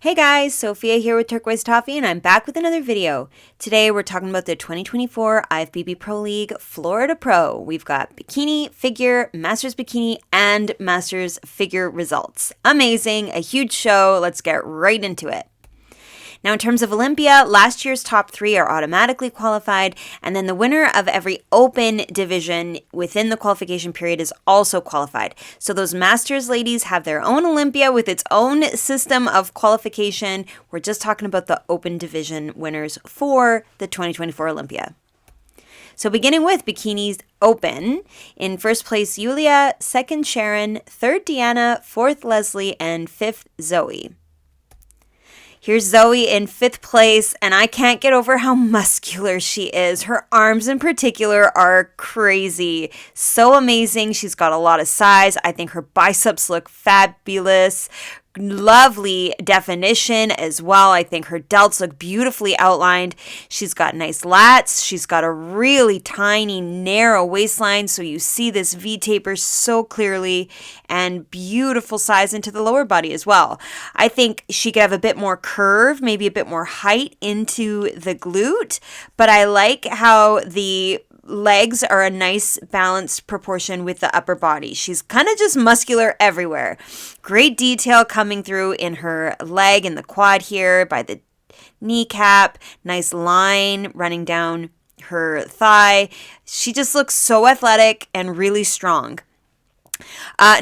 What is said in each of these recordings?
Hey guys, Sophia here with Turquoise Toffee, and I'm back with another video. Today we're talking about the 2024 IFBB Pro League Florida Pro. We've got bikini, figure, Masters Bikini, and Masters Figure results. Amazing, a huge show. Let's get right into it. Now, in terms of Olympia, last year's top 3 are automatically qualified, and then the winner of every open division within the qualification period is also qualified. So those Masters ladies have their own Olympia with its own system of qualification. We're just talking about the open division winners for the 2024 Olympia. So beginning with bikinis open, in first place Yulia, second Sharon, third Deanna, fourth Leslie, and fifth Zoe. Here's Zoe in 5th place, and I can't get over how muscular she is. Her arms in particular are crazy. So amazing. She's got a lot of size. I think her biceps look fabulous. Lovely definition as well. I think her delts look beautifully outlined. She's got nice lats. She's got a really tiny, narrow waistline, so you see this V-taper so clearly, and beautiful size into the lower body as well. I think she could have a bit more curve, maybe a bit more height into the glute, but I like how the legs are a nice balanced proportion with the upper body. She's kind of just muscular everywhere. Great detail coming through in her leg and the quad here by the kneecap. Nice line running down her thigh. She just looks so athletic and really strong.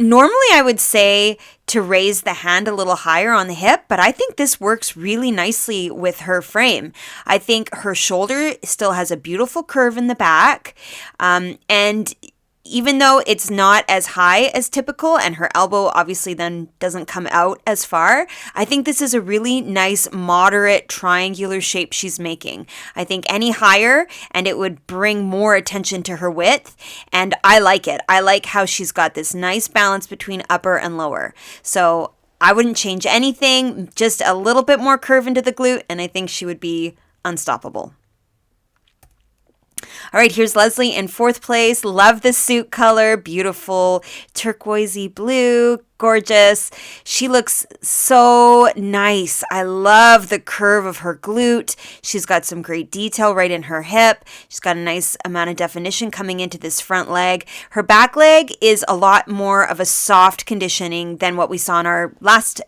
Normally I would say to raise the hand a little higher on the hip, but I think this works really nicely with her frame. I think her shoulder still has a beautiful curve in the back, and even though it's not as high as typical and her elbow obviously then doesn't come out as far, I think this is a really nice moderate triangular shape she's making. I think any higher and it would bring more attention to her width, and I like it. I like how she's got this nice balance between upper and lower. So I wouldn't change anything, just a little bit more curve into the glute, and I think she would be unstoppable. All right, here's Leslie in 4th place. Love the suit color. Beautiful turquoisey blue. Gorgeous. She looks so nice. I love the curve of her glute. She's got some great detail right in her hip. She's got a nice amount of definition coming into this front leg. Her back leg is a lot more of a soft conditioning than what we saw in our last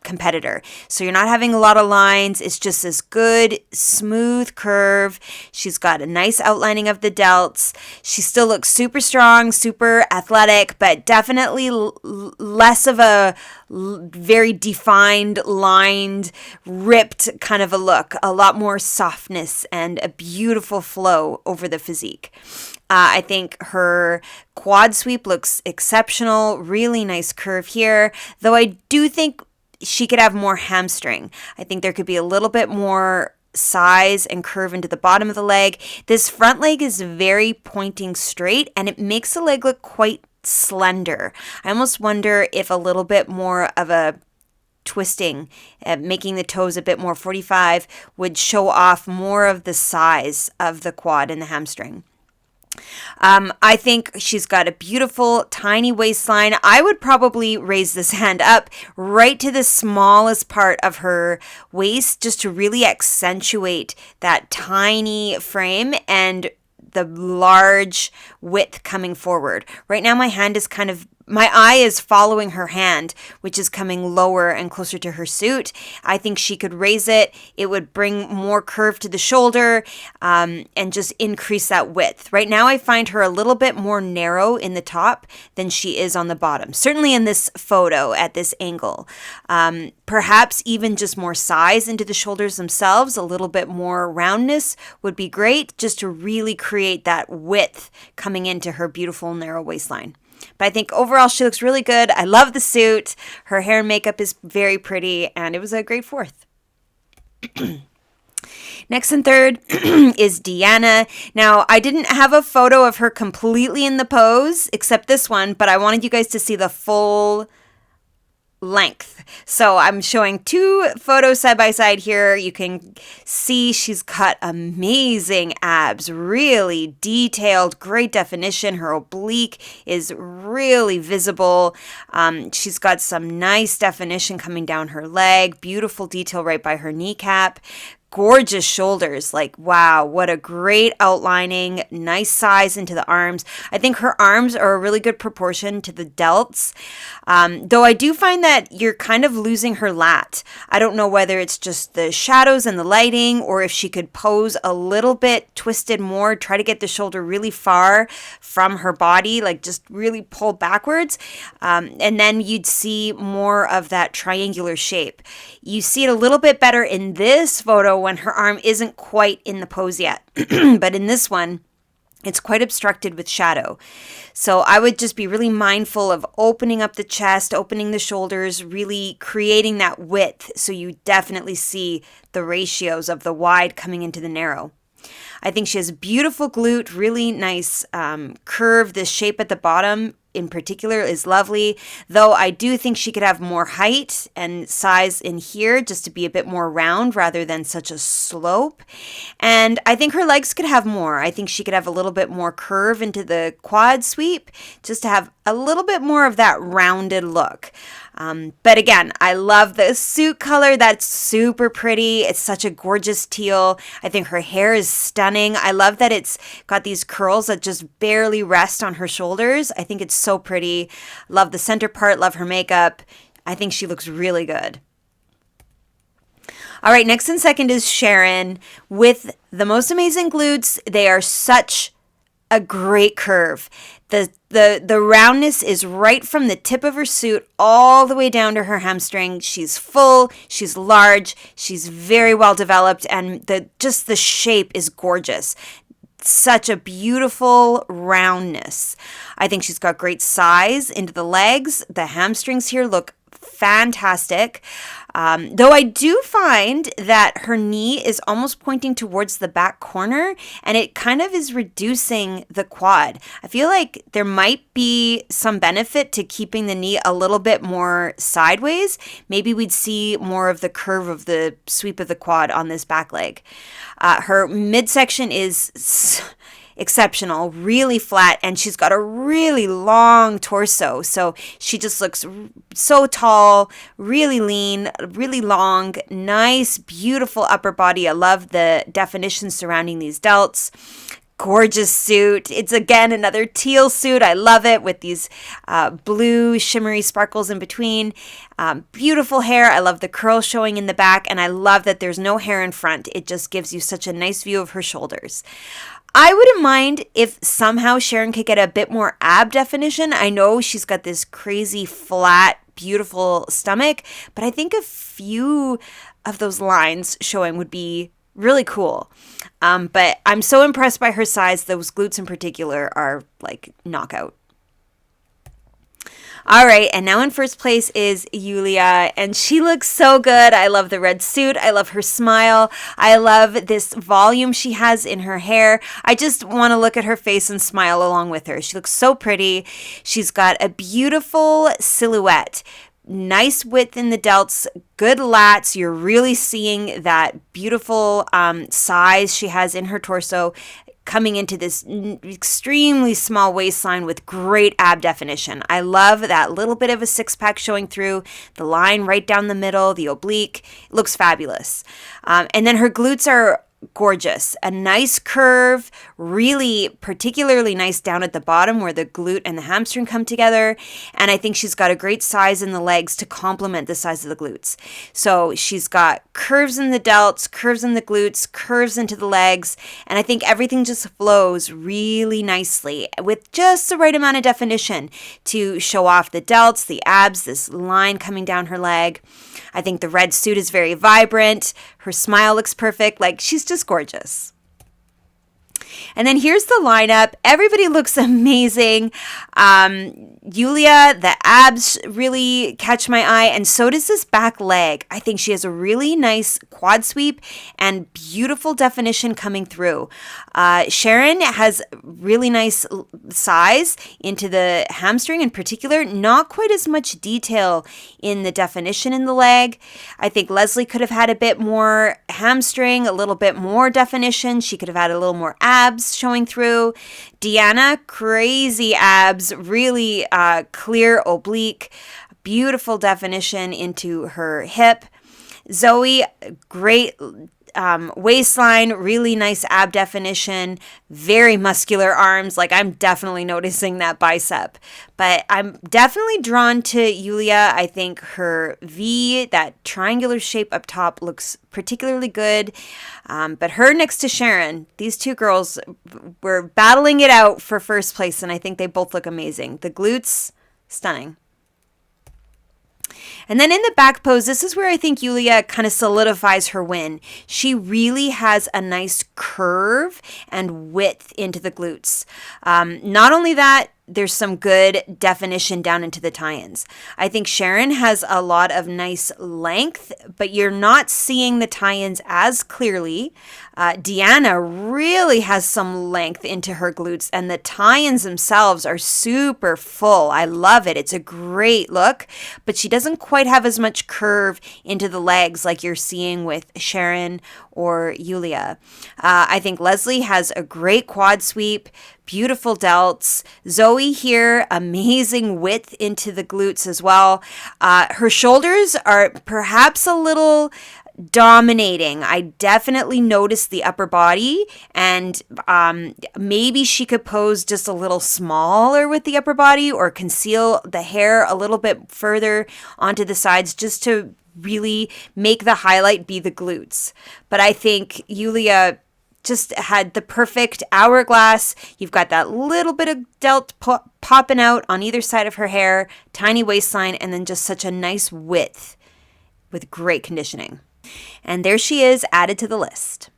competitor. So you're not having a lot of lines. It's just this good, smooth curve. She's got a nice outlining of the delts. She still looks super strong, super athletic, but definitely less of a very defined, lined, ripped kind of a look. A lot more softness and a beautiful flow over the physique. I think her quad sweep looks exceptional. Really nice curve here, though I do think she could have more hamstring. I think there could be a little bit more size and curve into the bottom of the leg. This front leg is very pointing straight, and it makes the leg look quite slender. I almost wonder if a little bit more of a twisting, making the toes a bit more 45, would show off more of the size of the quad and the hamstring. I think she's got a beautiful tiny waistline. I would probably raise this hand up right to the smallest part of her waist just to really accentuate that tiny frame and the large width coming forward. Right now my hand is my eye is following her hand, which is coming lower and closer to her suit. I think she could raise it. It would bring more curve to the shoulder and just increase that width. Right now, I find her a little bit more narrow in the top than she is on the bottom, certainly in this photo at this angle. Perhaps even just more size into the shoulders themselves, a little bit more roundness would be great just to really create that width coming into her beautiful narrow waistline. But I think overall she looks really good. I love the suit. Her hair and makeup is very pretty, and it was a great 4th. Next and 3rd is Deanna. Now, I didn't have a photo of her completely in the pose, except this one, but I wanted you guys to see the full length. So I'm showing two photos side by side here. You can see she's got amazing abs, really detailed, great definition. Her oblique is really visible. She's got some nice definition coming down her leg, beautiful detail right by her kneecap. Gorgeous shoulders, like wow, what a great outlining, nice size into the arms. I think her arms are a really good proportion to the delts, though I do find that you're kind of losing her lat. I don't know whether it's just the shadows and the lighting, or if she could pose a little bit twisted more, try to get the shoulder really far from her body, like just really pull backwards, and then you'd see more of that triangular shape. You see it a little bit better in this photo when her arm isn't quite in the pose yet. But in this one, it's quite obstructed with shadow. So I would just be really mindful of opening up the chest, opening the shoulders, really creating that width so you definitely see the ratios of the wide coming into the narrow. I think she has a beautiful glute, really nice curve. This shape at the bottom in particular is lovely, though I do think she could have more height and size in here just to be a bit more round rather than such a slope. And I think her legs could have more. I think she could have a little bit more curve into the quad sweep just to have a little bit more of that rounded look. But again, I love the suit color. That's super pretty. It's such a gorgeous teal. I think her hair is stunning. I love that it's got these curls that just barely rest on her shoulders. I think it's so pretty. Love the center part. Love her makeup. I think she looks really good. All right, next and second is Sharon with the most amazing glutes. They are such a great curve. The roundness is right from the tip of her suit all the way down to her hamstring. She's full, she's large, she's very well developed, and the shape is gorgeous. Such a beautiful roundness. I think she's got great size into the legs. The hamstrings here look fantastic. Though I do find that her knee is almost pointing towards the back corner, and it kind of is reducing the quad. I feel like there might be some benefit to keeping the knee a little bit more sideways. Maybe we'd see more of the curve of the sweep of the quad on this back leg. Her midsection is exceptional, really flat, and she's got a really long torso. So she just looks so tall, really lean, really long, nice, beautiful upper body. I love the definition surrounding these delts. Gorgeous suit. It's again another teal suit. I love it with these blue shimmery sparkles in between. Beautiful hair. I love the curls showing in the back, and I love that there's no hair in front. It just gives you such a nice view of her shoulders. I wouldn't mind if somehow Sharon could get a bit more ab definition. I know she's got this crazy flat, beautiful stomach, but I think a few of those lines showing would be really cool. But I'm so impressed by her size. Those glutes in particular are like knockout. All right, and now in first place is Yulia, and she looks so good. I love the red suit. I love her smile. I love this volume she has in her hair. I just want to look at her face and smile along with her. She looks so pretty. She's got a beautiful silhouette. Nice width in the delts, good lats. You're really seeing that beautiful size she has in her torso, coming into this extremely small waistline with great ab definition. I love that little bit of a six-pack showing through, the line right down the middle, the oblique. It looks fabulous. And then her glutes are gorgeous. A nice curve, really particularly nice down at the bottom where the glute and the hamstring come together. And I think she's got a great size in the legs to complement the size of the glutes. So she's got curves in the delts, curves in the glutes, curves into the legs. And I think everything just flows really nicely with just the right amount of definition to show off the delts, the abs, this line coming down her leg. I think the red suit is very vibrant. Her smile looks perfect. Like, she's just gorgeous. And then here's the lineup. Everybody looks amazing. Yulia, the abs really catch my eye, and so does this back leg. I think she has a really nice quad sweep and beautiful definition coming through. Sharon has really nice size into the hamstring in particular, not quite as much detail in the definition in the leg. I think Leslie could have had a bit more hamstring, a little bit more definition. She could have had a little more abs showing through. Deanna, crazy abs, really clear oblique, beautiful definition into her hip. Zoe, great waistline, really nice ab definition, very muscular arms. Like, I'm definitely noticing that bicep. But I'm definitely drawn to Yulia. I think her V, that triangular shape up top, looks particularly good. But her next to Sharon, these two girls were battling it out for first place, and I think they both look amazing. The glutes, stunning. And then in the back pose, this is where I think Yulia kind of solidifies her win. She really has a nice curve and width into the glutes. Not only that, there's some good definition down into the tie-ins. I think Sharon has a lot of nice length, but you're not seeing the tie-ins as clearly. Deanna really has some length into her glutes, and the tie-ins themselves are super full. I love it. It's a great look, but she doesn't quite have as much curve into the legs like you're seeing with Sharon or Yulia. I think Leslie has a great quad sweep, beautiful delts. Zoe here, amazing width into the glutes as well. Her shoulders are perhaps a little dominating. I definitely noticed the upper body, and maybe she could pose just a little smaller with the upper body or conceal the hair a little bit further onto the sides just to really make the highlight be the glutes. But I think Yulia just had the perfect hourglass. You've got that little bit of delt popping out on either side of her hair, tiny waistline, and then just such a nice width with great conditioning. And there she is, added to the list.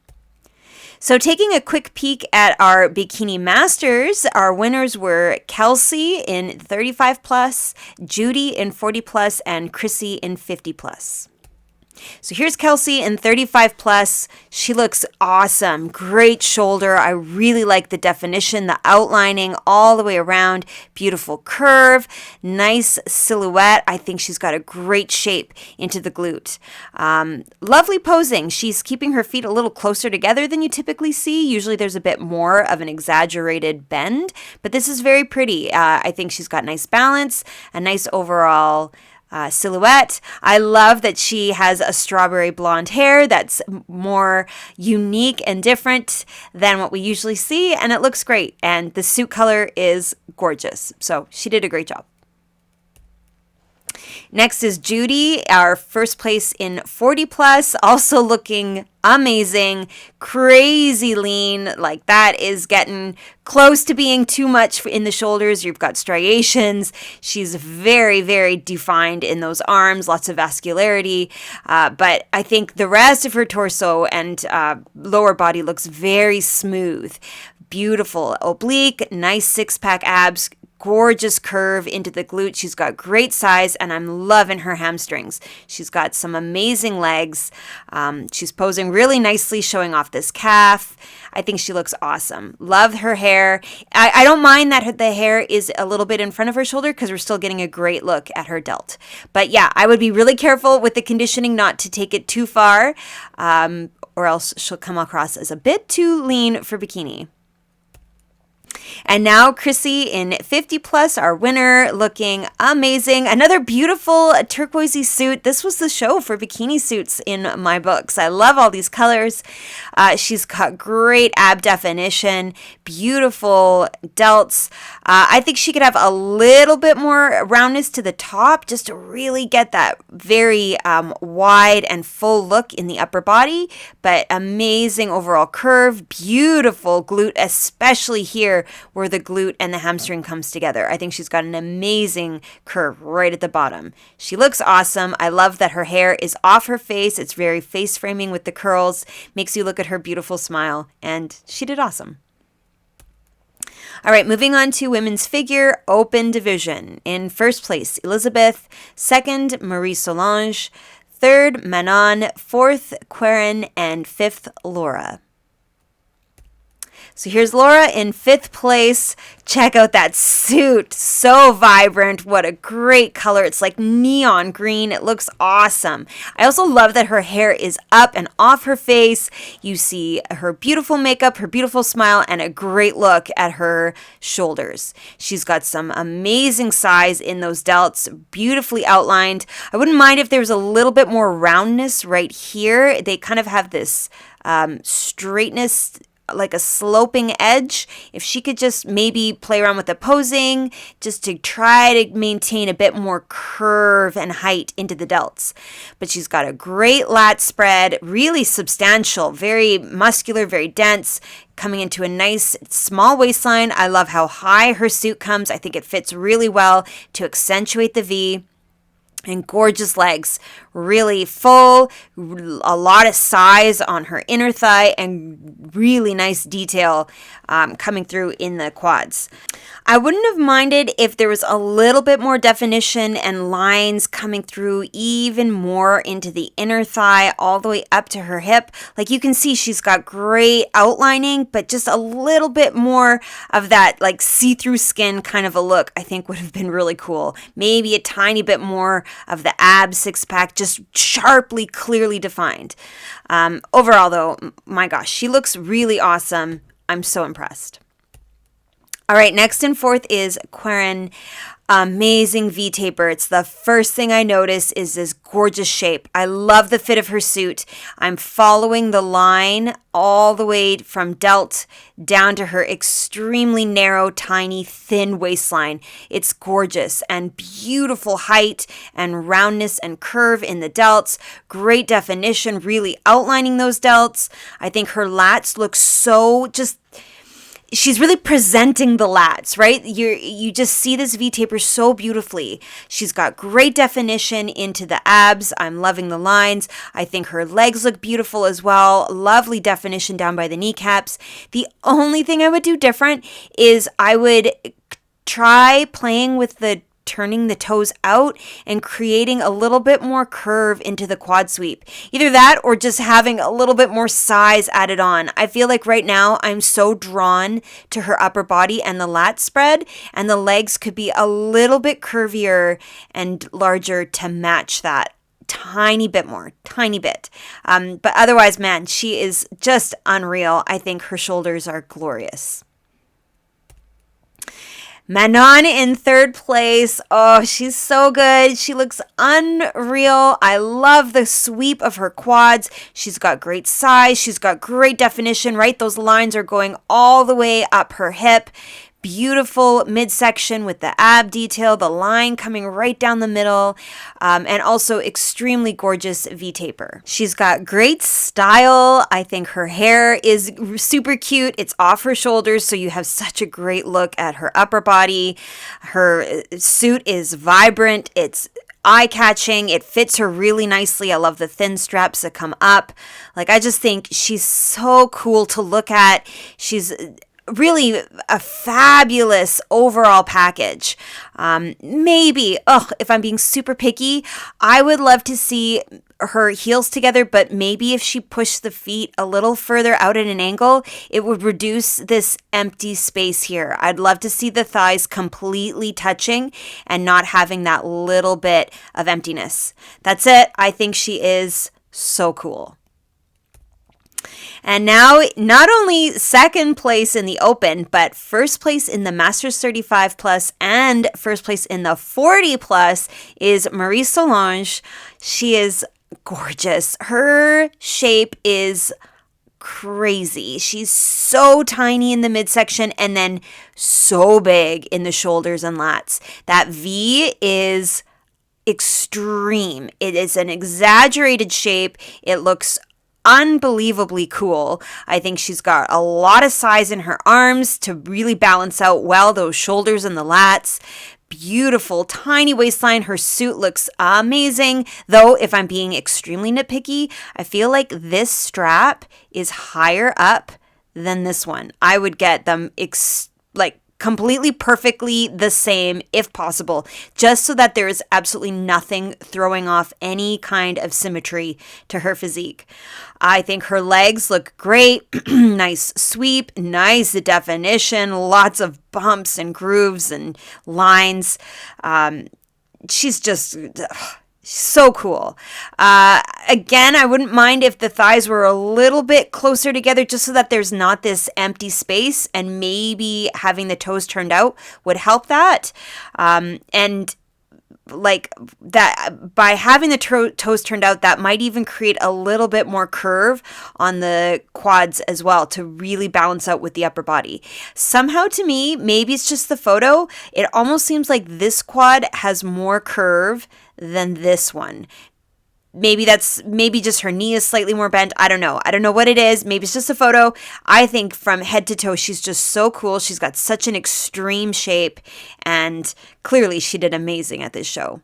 So taking a quick peek at our Bikini Masters, our winners were Kelsey in 35 plus, Judy in 40 plus, and Chrissy in 50 plus. So here's Kelsey in 35 plus. She looks awesome. Great shoulder. I really like the definition, the outlining all the way around. Beautiful curve, nice silhouette. I think she's got a great shape into the glute. Lovely posing. She's keeping her feet a little closer together than you typically see. Usually there's a bit more of an exaggerated bend, but this is very pretty. I think she's got nice balance, a nice overall silhouette. I love that she has a strawberry blonde hair that's more unique and different than what we usually see, and it looks great. And the suit color is gorgeous. So she did a great job. Next is Judy, our first place in 40 plus, also looking amazing, crazy lean. Like, that is getting close to being too much in the shoulders. You've got striations. She's very, very defined in those arms, lots of vascularity. But I think the rest of her torso and lower body looks very smooth. Beautiful oblique, nice six-pack abs, gorgeous curve into the glute. She's got great size, and I'm loving her hamstrings. She's got some amazing legs. She's posing really nicely, showing off this calf. I think she looks awesome. Love her hair. I don't mind that the hair is a little bit in front of her shoulder because we're still getting a great look at her delt. But yeah, I would be really careful with the conditioning not to take it too far, or else she'll come across as a bit too lean for bikini. And now Chrissy in 50 plus, our winner, looking amazing. Another beautiful turquoisey suit. This was the show for bikini suits in my books. I love all these colors. She's got great ab definition, beautiful delts. I think she could have a little bit more roundness to the top just to really get that very wide and full look in the upper body, but amazing overall curve, beautiful glute, especially here where the glute and the hamstring comes together. I think she's got an amazing curve right at the bottom. She looks awesome. I love that her hair is off her face. It's very face framing with the curls, makes you look at her beautiful smile, and she did awesome. All right, moving on to women's figure open division. In first place, Elizabeth. Second, Marie-Solange. Third, Manon. Fourth, Queren. And fifth, Laura. So here's Laura in fifth place. Check out that suit. So vibrant. What a great color. It's like neon green. It looks awesome. I also love that her hair is up and off her face. You see her beautiful makeup, her beautiful smile, and a great look at her shoulders. She's got some amazing size in those delts, beautifully outlined. I wouldn't mind if there was a little bit more roundness right here. They kind of have this straightness, like a sloping edge. If she could just maybe play around with the posing just to try to maintain a bit more curve and height into the delts. But she's got a great lat spread, really substantial, very muscular, very dense, coming into a nice small waistline. I love how high her suit comes. I think it fits really well to accentuate the V. And gorgeous legs, really full, a lot of size on her inner thigh, and really nice detail coming through in the quads. I wouldn't have minded if there was a little bit more definition and lines coming through even more into the inner thigh all the way up to her hip. Like you can see she's got great outlining, but just a little bit more of that like see-through skin kind of a look I think would have been really cool. Maybe a tiny bit more of the ab six-pack, just sharply, clearly defined. Overall, though, my gosh, she looks really awesome. I'm so impressed. All right, next in fourth is Queren. Amazing V-taper. It's the first thing I notice is this gorgeous shape. I love the fit of her suit. I'm following the line all the way from delt down to her extremely narrow, tiny, thin waistline. It's gorgeous and beautiful height and roundness and curve in the delts. Great definition, really outlining those delts. I think her lats look so just... She's really presenting the lats, right? You just see this V-taper so beautifully. She's got great definition into the abs. I'm loving the lines. I think her legs look beautiful as well. Lovely definition down by the kneecaps. The only thing I would do different is I would try playing with the turning the toes out and creating a little bit more curve into the quad sweep. Either that or just having a little bit more size added on. I feel like right now I'm so drawn to her upper body and the lat spread, and the legs could be a little bit curvier and larger to match that. Tiny bit more, tiny bit. But otherwise, man, she is just unreal. I think her shoulders are glorious. Manon in third place. Oh, she's so good. She looks unreal. I love the sweep of her quads. She's got great size. She's got great definition, right? Those lines are going all the way up her hip. Beautiful midsection with the ab detail, the line coming right down the middle, and also extremely gorgeous V-taper. She's got great style. I think her hair is super cute. It's off her shoulders, so you have such a great look at her upper body. Her suit is vibrant. It's eye-catching. It fits her really nicely. I love the thin straps that come up. Like, I just think she's so cool to look at. She's really a fabulous overall package. Maybe, if I'm being super picky, I would love to see her heels together, but maybe if she pushed the feet a little further out at an angle, it would reduce this empty space here. I'd love to see the thighs completely touching and not having that little bit of emptiness. That's it. I think she is so cool. And now, not only second place in the Open, but first place in the Masters 35 Plus and first place in the 40 Plus is Marie-Solange. She is gorgeous. Her shape is crazy. She's so tiny in the midsection and then so big in the shoulders and lats. That V is extreme. It is an exaggerated shape. It looks unbelievably cool. I think she's got a lot of size in her arms to really balance out well those shoulders and the lats. Beautiful, tiny waistline. Her suit looks amazing. Though, if I'm being extremely nitpicky, I feel like this strap is higher up than this one. I would get them completely perfectly the same if possible, just so that there is absolutely nothing throwing off any kind of symmetry to her physique. I think her legs look great. Nice sweep, nice definition, lots of bumps and grooves and lines. She's just so cool. Again, I wouldn't mind if the thighs were a little bit closer together, just so that there's not this empty space, and maybe having the toes turned out would help that. And like that, by having the toes turned out, that might even create a little bit more curve on the quads as well, to really balance out with the upper body. Somehow, to me, maybe it's just the photo, it almost seems like this quad has more curve than this one. Maybe just her knee is slightly more bent. I don't know what it is. Maybe it's just a photo. I think from head to toe, she's just so cool. She's got such an extreme shape, and clearly she did amazing at this show.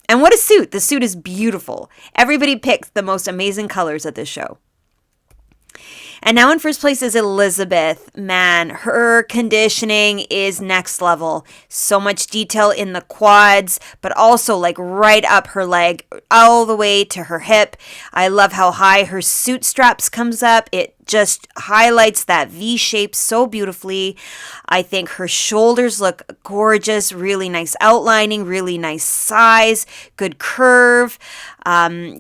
And what a suit. The suit is beautiful. Everybody picked the most amazing colors at this show. And now in first place is Elizabeth. Man, her conditioning is next level. So much detail in the quads, but also like right up her leg, all the way to her hip. I love how high her suit straps comes up. It just highlights that V shape so beautifully. I think her shoulders look gorgeous, really nice outlining, really nice size, good curve.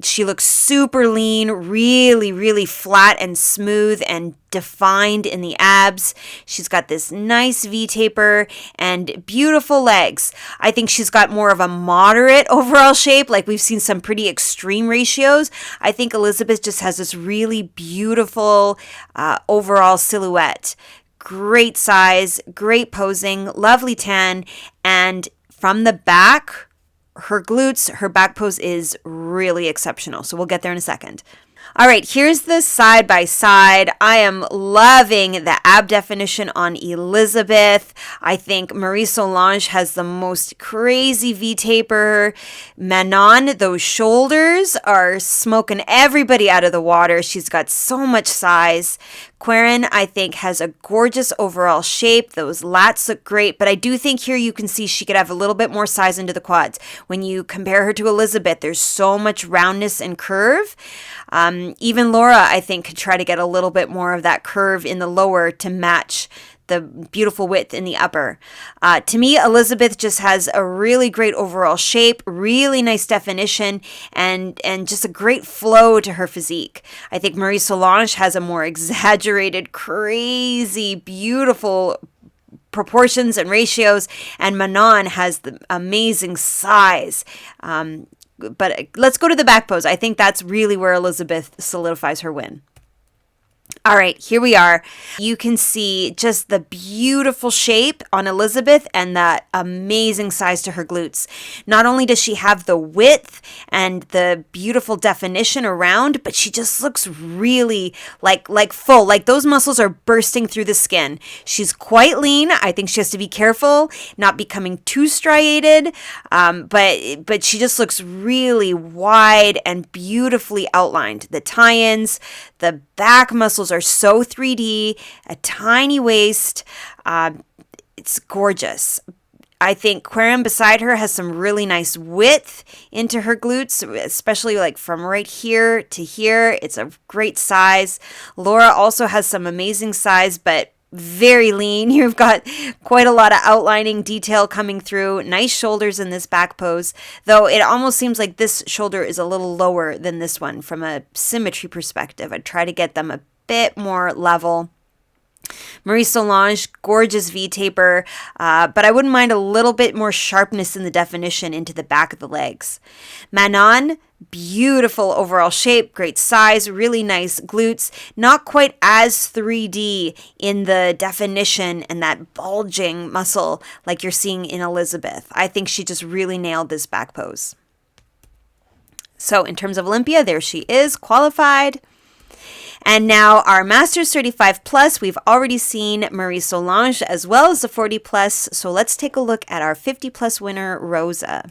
She looks super lean, really, really flat and smooth and defined in the abs. She's got this nice V taper and beautiful legs. I think she's got more of a moderate overall shape. Like, we've seen some pretty extreme ratios. I think Elizabeth just has this really beautiful overall silhouette. Great size, great posing, lovely tan, and from the back, her glutes, her back pose is really exceptional. So we'll get there in a second. All right, here's the side by side. I am loving the ab definition on Elizabeth. I think Marie-Solange has the most crazy V taper. Manon, those shoulders are smoking everybody out of the water. She's got so much size. Queren, I think, has a gorgeous overall shape. Those lats look great, but I do think here you can see she could have a little bit more size into the quads. When you compare her to Elizabeth, there's so much roundness and curve. Even Laura, I think, could try to get a little bit more of that curve in the lower to match the beautiful width in the upper. To me, Elizabeth just has a really great overall shape, really nice definition, and just a great flow to her physique. I think Marie-Solange has a more exaggerated, crazy, beautiful proportions and ratios, and Manon has the amazing size. But let's go to the back pose. I think that's really where Elizabeth solidifies her win. All right, here we are. You can see just the beautiful shape on Elizabeth and that amazing size to her glutes. Not only does she have the width and the beautiful definition around, but she just looks really like full, like those muscles are bursting through the skin. She's quite lean. I think she has to be careful, not becoming too striated, but she just looks really wide and beautifully outlined. The tie-ins, the back muscles are so 3D, a tiny waist. It's gorgeous. I think Queren beside her has some really nice width into her glutes, especially like from right here to here. It's a great size. Laura also has some amazing size, but very lean. You've got quite a lot of outlining detail coming through. Nice shoulders in this back pose, though it almost seems like this shoulder is a little lower than this one from a symmetry perspective. I'd try to get them a bit more level. Marie-Solange, gorgeous V-taper, but I wouldn't mind a little bit more sharpness in the definition into the back of the legs. Manon, beautiful overall shape, great size, really nice glutes, not quite as 3D in the definition and that bulging muscle like you're seeing in Elizabeth. I think she just really nailed this back pose. So in terms of Olympia, there she is, qualified. And now our Masters 35 Plus, we've already seen Marie-Solange as well as the 40 Plus. So let's take a look at our 50 Plus winner, Rosa.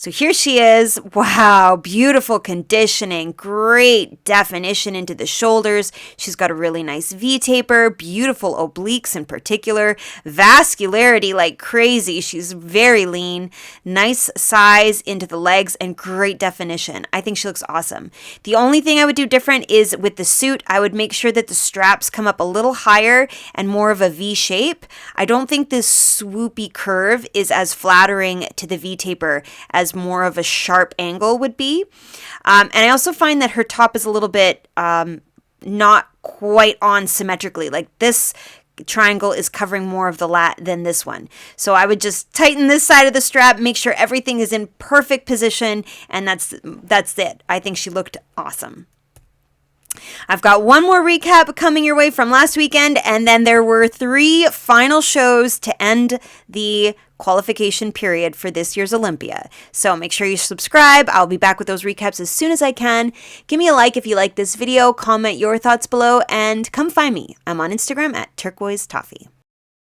So here she is. Wow, beautiful conditioning, great definition into the shoulders. She's got a really nice V-taper, beautiful obliques in particular, vascularity like crazy. She's very lean, nice size into the legs, and great definition. I think she looks awesome. The only thing I would do different is with the suit, I would make sure that the straps come up a little higher and more of a V shape. I don't think this swoopy curve is as flattering to the V-taper as more of a sharp angle would be. And I also find that her top is a little bit not quite on symmetrically. Like this triangle is covering more of the lat than this one. So I would just tighten this side of the strap, make sure everything is in perfect position, and that's it. I think she looked awesome. I've got one more recap coming your way from last weekend, and then there were 3 final shows to end the qualification period for this year's Olympia. So make sure you subscribe. I'll be back with those recaps as soon as I can. Give me a like if you like this video, comment your thoughts below, and come find me. I'm on Instagram at turquoise toffee.